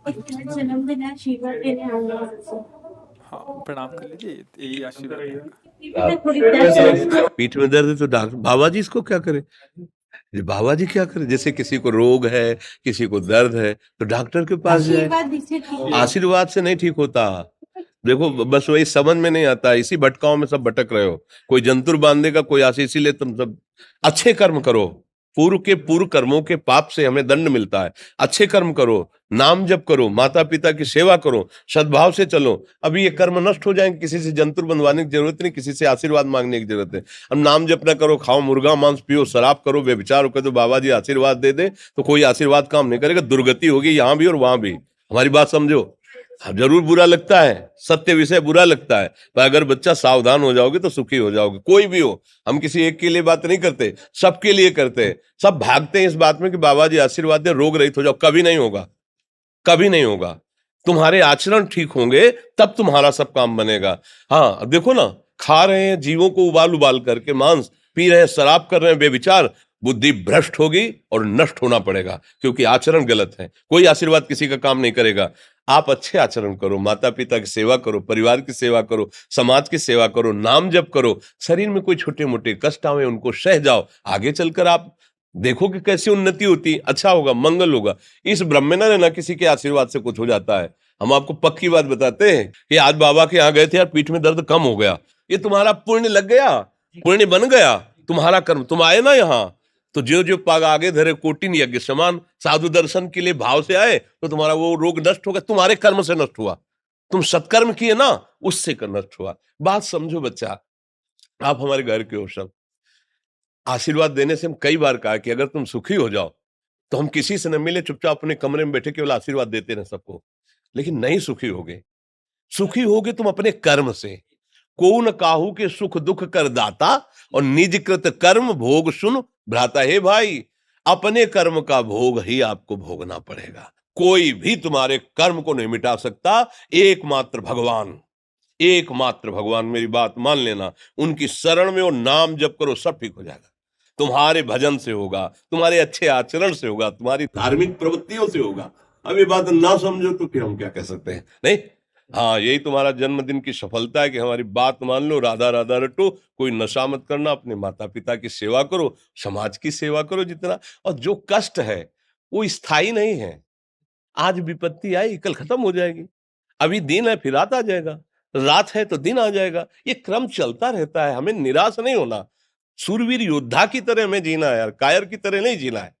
जन्मदिन है, आशीर्वाद देने आऊंगा आपसे। हाँ, प्रणाम कर लीजिए, यही आशीर्वाद रहेगा। थोड़ी दर्द पीठ में दर्द है तो डॉक्टर बाबा जी इसको क्या करे? ये बाबा जी क्या करे? जैसे किसी को रोग है, किसी को दर्द है तो डॉक्टर के पास जाए। आशीर्वाद दीजिए ठीक। आशीर्वाद से नहीं ठीक होता। देखो बस वही समझ में नहीं आता, इसी भटकाओं में सब भटक रहे हो। कोई जंतुर बांध देगा, कोई आशीष, इसीलिए तुम सब अच्छे कर्म करो। पूर्व के पूर्व कर्मों के पाप से हमें दंड मिलता है। अच्छे कर्म करो, नाम जप करो, माता पिता की सेवा करो, सद्भाव से चलो। अभी ये कर्म नष्ट हो जाएंगे, किसी से जंतुर बंधवाने की जरूरत नहीं, किसी से आशीर्वाद मांगने की जरूरत है। अब नाम जप ना करो, खाओ मुर्गा मांस, पियो शराब, करो व्यभिचार करो, तो बाबा जी आशीर्वाद दे दे तो कोई आशीर्वाद काम नहीं करेगा। दुर्गति होगी यहाँ भी और वहां भी। हमारी बात समझो। हाँ, जरूर बुरा लगता है, सत्य विषय बुरा लगता है, पर अगर बच्चा सावधान हो जाओगे तो सुखी हो जाओगे। कोई भी हो, हम किसी एक के लिए बात नहीं करते, सबके लिए करते हैं। सब भागते हैं इस बात में कि बाबा जी आशीर्वाद दे, रोग रहित हो जाओ। कभी नहीं होगा, कभी नहीं होगा। तुम्हारे आचरण ठीक होंगे तब तुम्हारा सब काम बनेगा। हाँ देखो ना, खा रहे हैं जीवों को उबाल उबाल करके मांस, पी रहे हैं शराब, कर रहे हैं बेविचार, बुद्धि भ्रष्ट होगी और नष्ट होना पड़ेगा, क्योंकि आचरण गलत है। कोई आशीर्वाद किसी का काम नहीं करेगा। आप अच्छे आचरण करो, माता पिता की सेवा करो, परिवार की सेवा करो, समाज की सेवा करो, नाम जप करो। शरीर में कोई छोटे मोटे कष्ट आवे उनको सह जाओ, आगे चलकर आप देखो कि कैसी उन्नति होती, अच्छा होगा, मंगल होगा। इस ब्रह्म में ना रहना, किसी के आशीर्वाद से कुछ हो जाता है। हम आपको पक्की बात बताते हैं कि आज बाबा के यहाँ गए थे यार, पीठ में दर्द कम हो गया। ये तुम्हारा पुण्य लग गया, पुण्य बन गया, तुम्हारा कर्म। तुम आए ना यहाँ, तो जो जो पाग आगे धरे कोटिन यज्ञ समान, साधु दर्शन के लिए भाव से आए तो तुम्हारा वो रोग नष्ट हो गया, तुम्हारे कर्म से नष्ट हुआ। तुम सत्कर्म किए ना, उससे कर नष्ट हुआ। बात समझो बच्चा, आप हमारे घर के हो सब। आशीर्वाद देने से हम कई बार कहा कि अगर तुम सुखी हो जाओ तो हम किसी से न मिले, चुपचाप अपने कमरे में बैठे केवल आशीर्वाद देते रहे सबको। लेकिन नहीं सुखी होगे। सुखी होगे तुम अपने कर्म से। को न काहू के सुख दुख कर दाता, और निज कृत कर्म भोग सुन भ्राता। हे भाई, अपने कर्म का भोग ही आपको भोगना पड़ेगा। कोई भी तुम्हारे कर्म को नहीं मिटा सकता, एकमात्र भगवान। एकमात्र भगवान, मेरी बात मान लेना। उनकी शरण में और नाम जप करो, सब ठीक हो जाएगा। तुम्हारे भजन से होगा, तुम्हारे अच्छे आचरण से होगा, तुम्हारी धार्मिक प्रवृत्तियों से होगा। अब ये बात ना समझो तो फिर हम क्या कह सकते हैं? नहीं, हाँ, यही तुम्हारा जन्मदिन की सफलता है कि हमारी बात मान लो, राधा राधा रटो, कोई नशा मत करना, अपने माता पिता की सेवा करो, समाज की सेवा करो जितना। और जो कष्ट है वो स्थायी नहीं है। आज विपत्ति आई, कल खत्म हो जाएगी। अभी दिन है, फिर रात आ जाएगा, रात है तो दिन आ जाएगा। ये क्रम चलता रहता है, हमें निराश नहीं होना। सूरवीर योद्धा की तरह हमें जीना है यार, कायर की तरह नहीं जीना है।